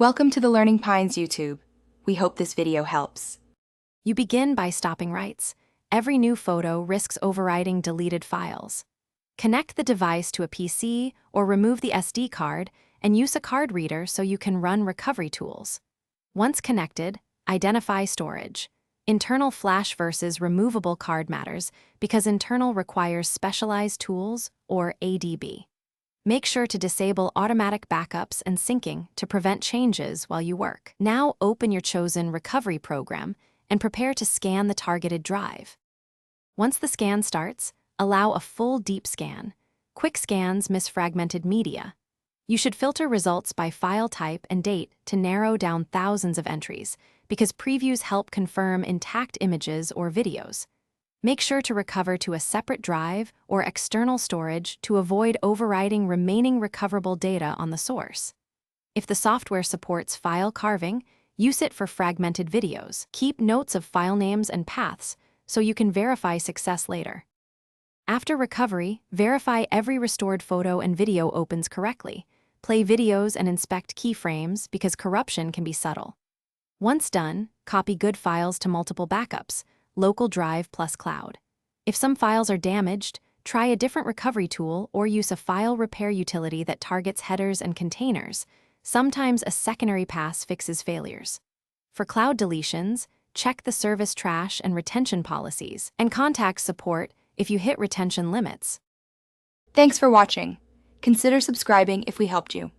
Welcome to the Learning Pines YouTube. We hope this video helps. You begin by stopping writes. Every new photo risks overwriting deleted files. Connect the device to a PC or remove the SD card and use a card reader so you can run recovery tools. Once connected, identify storage. Internal flash versus removable card matters because internal requires specialized tools or ADB. Make sure to disable automatic backups and syncing to prevent changes while you work. Now open your chosen recovery program and prepare to scan the targeted drive. Once the scan starts, allow a full deep scan. Quick scans miss fragmented media. You should filter results by file type and date to narrow down thousands of entries, because previews help confirm intact images or videos. Make sure to recover to a separate drive or external storage to avoid overwriting remaining recoverable data on the source. If the software supports file carving, use it for fragmented videos. Keep notes of file names and paths so you can verify success later. After recovery, verify every restored photo and video opens correctly. Play videos and inspect keyframes because corruption can be subtle. Once done, copy good files to multiple backups, local drive plus cloud. If some files are damaged, try a different recovery tool or use a file repair utility that targets headers and containers. Sometimes a secondary pass fixes failures. For cloud deletions, check the service trash and retention policies, and contact support if you hit retention limits. Thanks for watching. Consider subscribing if we helped you.